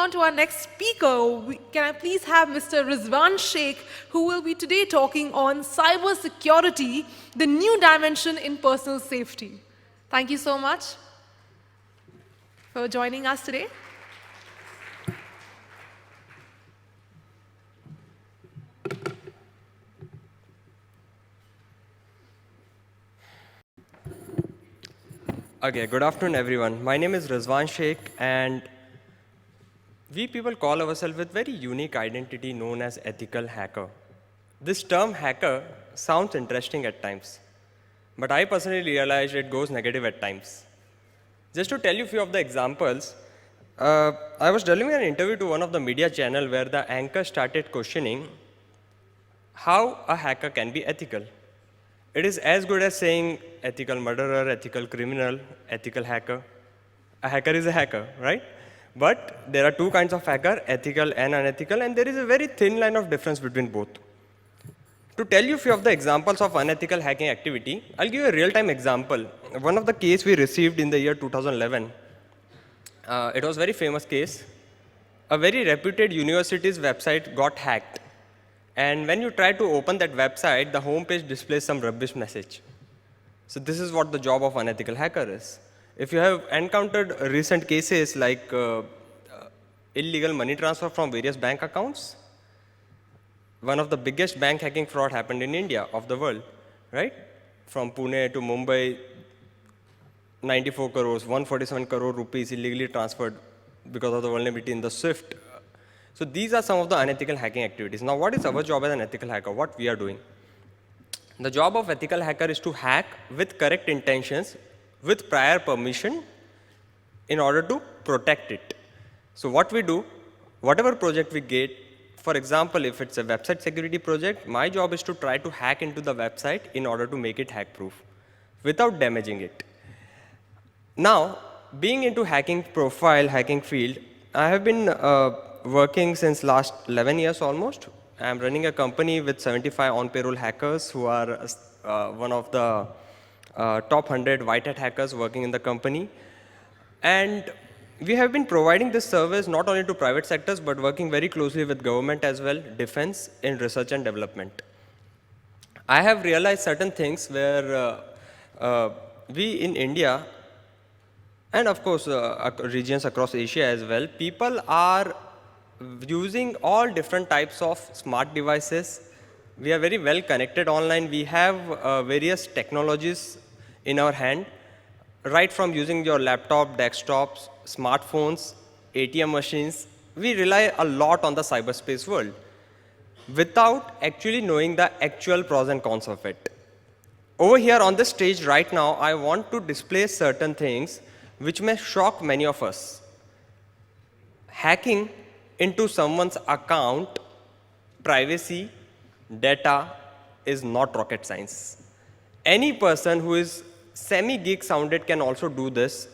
on to our next speaker, can I please have Mr. Rizwan Sheikh, who will be today talking on cyber security, the new dimension in personal safety. Thank you so much for joining us today. Okay, good afternoon, everyone. My name is Rizwan Sheikh, and we people call ourselves with very unique identity known as ethical hacker. This term hacker sounds interesting at times, but I personally realized it goes negative at times. Just to tell you a few of the examples, I was delivering an interview to one of the media channel where the anchor started questioning how a hacker can be ethical. It is as good as saying ethical murderer, ethical criminal, ethical hacker. A hacker is a hacker, right? But there are two kinds of hacker, ethical and unethical, and there is a very thin line of difference between both. To tell you a few of the examples of unethical hacking activity, I'll give you a real-time example. One of the case we received in the year 2011, it was a very famous case. A very reputed university's website got hacked. And when you try to open that website, the home page displays some rubbish message. So this is what the job of unethical hacker is. If you have encountered recent cases like illegal money transfer from various bank accounts, one of the biggest bank hacking fraud happened in India of the world, right? From Pune to Mumbai, 94 crores, 147 crore rupees illegally transferred because of the vulnerability in the SWIFT. So these are some of the unethical hacking activities. Now, what is our job as an ethical hacker? What we are doing? The job of ethical hacker is to hack with correct intentions, with prior permission, in order to protect it. So what we do, whatever project we get, for example, if it's a website security project, my job is to try to hack into the website in order to make it hack-proof, without damaging it. Now, being into hacking profile, hacking field, I have been working since last 11 years almost. I'm running a company with 75 on-payroll hackers who are one of the top 100 white hat hackers working in the company. And we have been providing this service not only to private sectors, but working very closely with government as well, defense, in research and development. I have realized certain things where we in India, and of course regions across Asia as well, people are using all different types of smart devices. We are very well connected online. We have various technologies in our hand, right from using your laptop, desktops, smartphones, ATM machines. We rely a lot on the cyberspace world without actually knowing the actual pros and cons of it. Over here on this stage right now, I want to display certain things which may shock many of us. Hacking into someone's account, privacy, data is not rocket science. Any person who is semi-geek sounded can also do this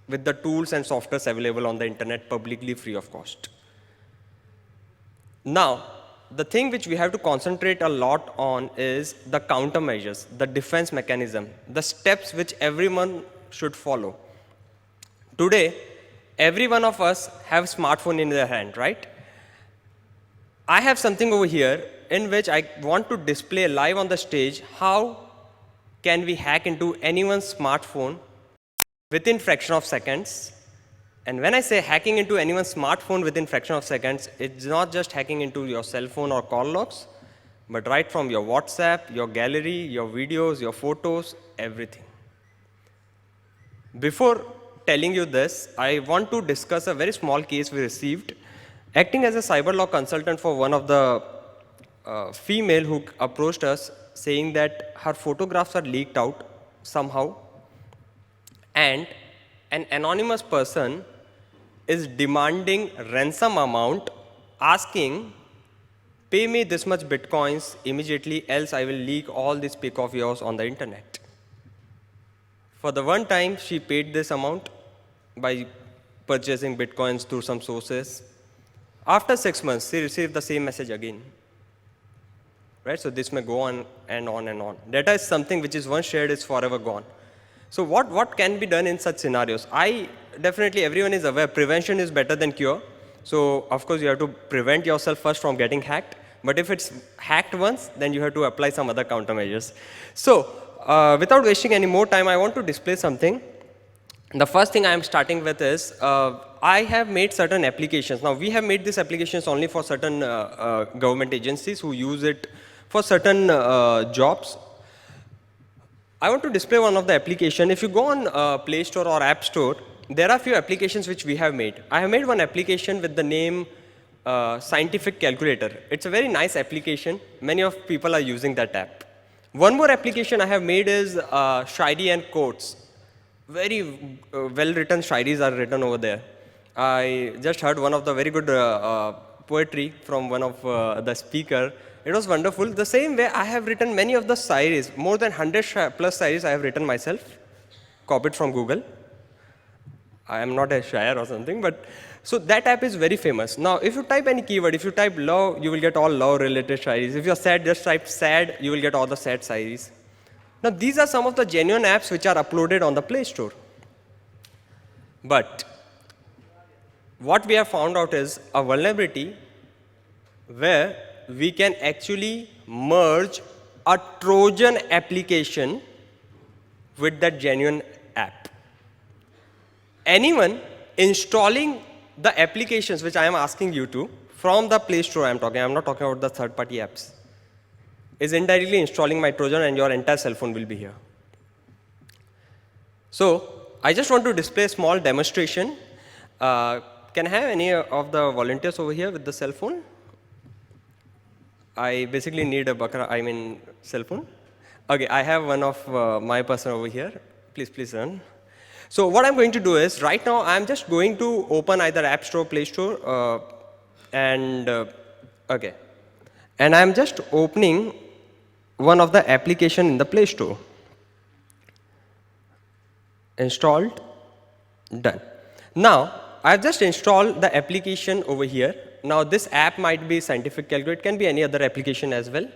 with the tools and softwares available on the internet publicly free of cost. Now, the thing which we have to concentrate a lot on is the countermeasures, the defense mechanism, the steps which everyone should follow. Today, every one of us have a smartphone in their hand, right? I have something over here in which I want to display live on the stage how can we hack into anyone's smartphone within fraction of seconds. And when I say hacking into anyone's smartphone within fraction of seconds, it's not just hacking into your cell phone or call logs, but right from your WhatsApp, your gallery, your videos, your photos, everything. Before telling you this, I want to discuss a very small case we received. Acting as a cyber law consultant for one of the female who approached us saying that her photographs are leaked out somehow, and an anonymous person is demanding ransom amount, asking, pay me this much bitcoins immediately, else I will leak all this pic of yours on the internet. For the one time, she paid this amount by purchasing bitcoins through some sources. After 6 months, she received the same message again. Right? So this may go on and on and on. Data is something which is once shared is forever gone. So what can be done in such scenarios? Definitely everyone is aware prevention is better than cure. So of course you have to prevent yourself first from getting hacked. But if it's hacked once, then you have to apply some other countermeasures. So without wasting any more time, I want to display something. The first thing I am starting with is, I have made certain applications. Now, we have made these applications only for certain government agencies who use it for certain jobs. I want to display one of the application. If you go on Play Store or App Store, there are few applications which we have made. I have made one application with the name Scientific Calculator. It's a very nice application. Many of people are using that app. One more application I have made is Shairi and Quotes. Very well-written shairis are written over there. I just heard one of the very good poetry from one of the speaker. It was wonderful. The same way I have written many of the shairis, more than 100 plus shairis I have written myself, copied from Google. I am not a shair or something, but so that app is very famous. Now, if you type any keyword, if you type love, you will get all love-related shairis. If you are sad, just type sad, you will get all the sad shairis. Now, these are some of the genuine apps which are uploaded on the Play Store. But what we have found out is a vulnerability where we can actually merge a Trojan application with that genuine app. Anyone installing the applications which I am asking you to from the Play Store I'm not talking about the third-party apps, is indirectly installing my Trojan, and your entire cell phone will be here. So I just want to display a small demonstration. Can I have any of the volunteers over here with the cell phone? I basically need a cell phone. Okay, I have one of my person over here. Please run. So what I'm going to do is, right now I'm just going to open either App Store, Play Store, okay. And I'm just opening one of the application in the Play Store. Installed, done. Now, I've just installed the application over here. Now, this app might be Scientific Calculator, it can be any other application as well.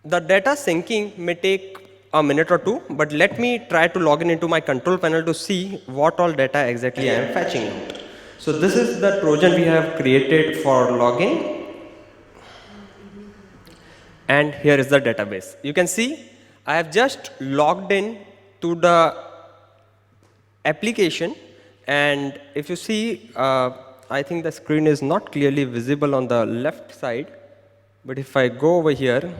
The data syncing may take a minute or two, but let me try to log in into my control panel to see what all data exactly I am fetching out. So this is the Trojan we have created for login. And here is the database. You can see I have just logged in to the application, and if you see, I think the screen is not clearly visible on the left side, but if I go over here,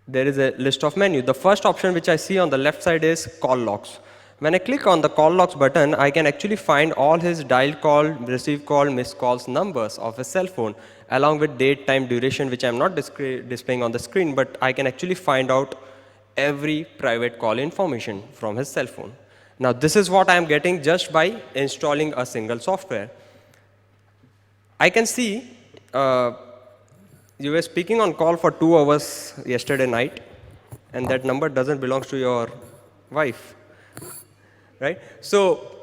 there is a list of menu. The first option which I see on the left side is call logs. When I click on the call logs button, I can actually find all his dialed call, received call, missed calls numbers of his cell phone, along with date, time, duration, which I'm not displaying on the screen, but I can actually find out every private call information from his cell phone. Now, this is what I'm getting just by installing a single software. I can see you were speaking on call for 2 hours yesterday night, and that number doesn't belong to your wife, right? So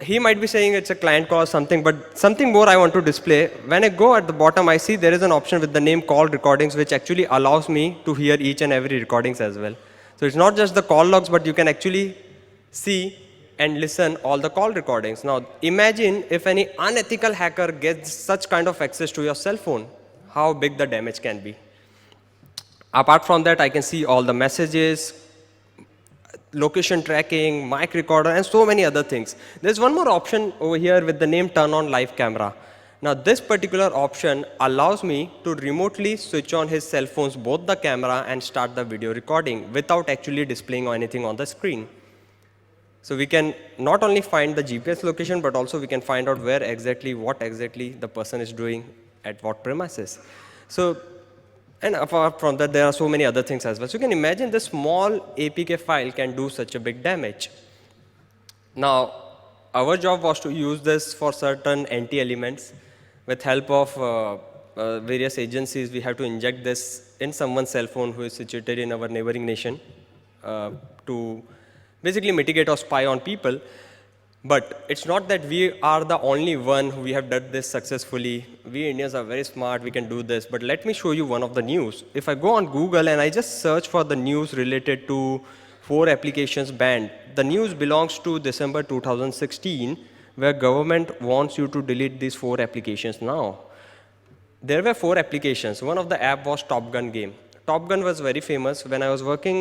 he might be saying it's a client call or something, but something more I want to display. When I go at the bottom, I see there is an option with the name call recordings, which actually allows me to hear each and every recordings as well. So it's not just the call logs, but you can actually see and listen all the call recordings. Now, imagine if any unethical hacker gets such kind of access to your cell phone, how big the damage can be. Apart from that, I can see all the messages, location tracking, mic recorder, and so many other things. There's one more option over here with the name turn on live camera. Now, this particular option allows me to remotely switch on his cell phone's both the camera and start the video recording without actually displaying anything on the screen. So we can not only find the GPS location, but also we can find out what exactly the person is doing at what premises. So, and apart from that, there are so many other things as well. So you can imagine this small APK file can do such a big damage. Now, our job was to use this for certain anti-elements. With help of various agencies, we have to inject this in someone's cell phone who is situated in our neighboring nation to basically mitigate or spy on people. But it's not that we are the only one who have done this successfully. We Indians are very smart, we can do this. But let me show you one of the news. If I go on Google and I just search for the news related to 4 applications banned, the news belongs to December 2016, where government wants you to delete these 4 applications now. There were 4 applications. One of the app was Top Gun game. Top Gun was very famous when I was working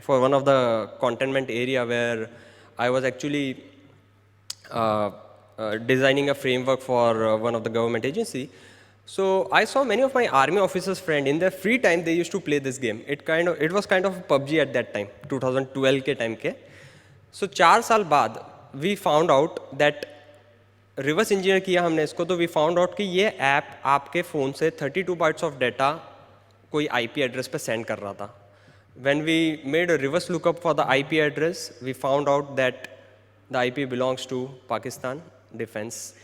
for one of the containment area where I was actually designing a framework for one of the government agency. So I saw many of my army officers' friends in their free time they used to play this game. It was kind of PUBG at that time, 2012 के time के. So 4 साल बाद we found out that reverse engineer किया हमने इसको तो we found out कि ये ऐप आपके फ़ोन से 32 बाइट्स ऑफ डाटा कोई आईपी एड्रेस पे सेंड कर रहा था. When we made a reverse lookup for the IP address we found out that the IP belongs to Pakistan defence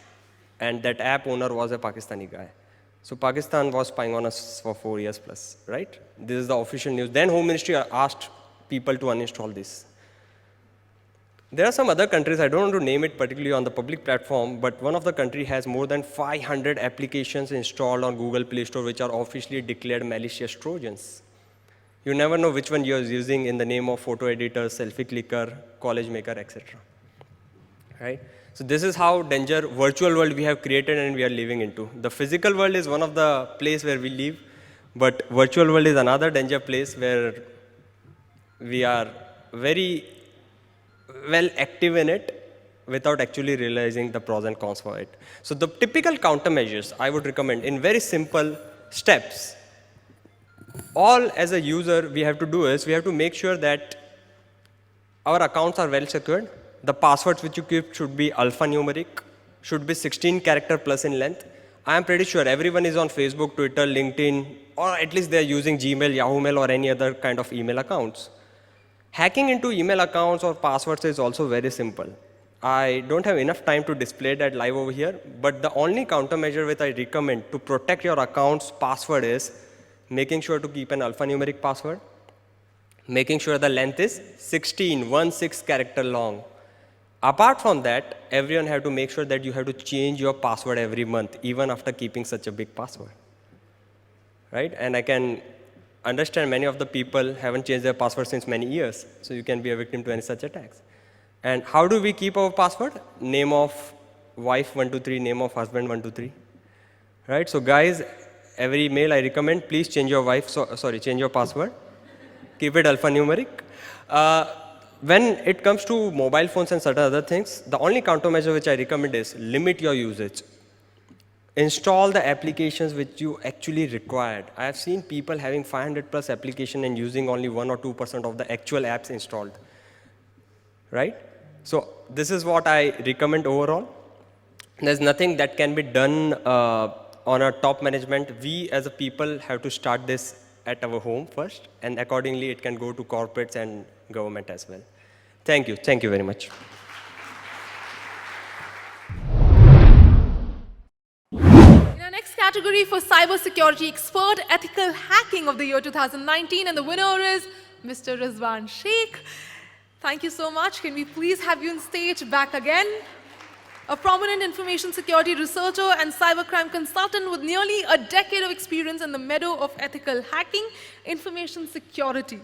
and that app owner was a Pakistani guy. So Pakistan was spying on us for 4 years plus, right? This is the official news. Then Home Ministry asked people to uninstall this. There are some other countries, I don't want to name it particularly on the public platform, but one of the country has more than 500 applications installed on Google Play Store which are officially declared malicious Trojans. You never know which one you're using in the name of photo editor, selfie clicker, college maker, etc. Right? So this is how danger virtual world we have created and we are living into. The physical world is one of the place where we live, but virtual world is another danger place where we are very well active in it without actually realizing the pros and cons for it. So the typical countermeasures I would recommend in very simple steps, all as a user we have to do is we have to make sure that our accounts are well secured. The passwords which you keep should be alphanumeric, should be 16 character plus in length. I am pretty sure everyone is on Facebook, Twitter, LinkedIn, or at least they are using Gmail, Yahoo Mail or any other kind of email accounts. Hacking into email accounts or passwords is also very simple. I don't have enough time to display that live over here, but the only countermeasure which I recommend to protect your account's password is making sure to keep an alphanumeric password, making sure the length is 16 character long. Apart from that, everyone have to make sure that you have to change your password every month, even after keeping such a big password. Right? And I can understand many of the people haven't changed their password since many years, so you can be a victim to any such attacks. And how do we keep our password? Name of wife 123, name of husband 123. Right? So guys, every mail I recommend, please change your change your password. Keep it alphanumeric. When it comes to mobile phones and certain other things, the only countermeasure which I recommend is limit your usage. Install the applications which you actually required. I have seen people having 500 plus application and using only 1 or 2% of the actual apps installed. Right? So this is what I recommend overall. There's nothing that can be done on our top management. We as a people have to start this at our home first, and accordingly it can go to corporates and government as well. Thank you. Thank you very much. In our next category for cybersecurity expert, ethical hacking of the year 2019, and the winner is Mr. Rizwan Sheikh. Thank you so much. Can we please have you on stage back again? A prominent information security researcher and cybercrime consultant with nearly a decade of experience in the meadow of ethical hacking, information security.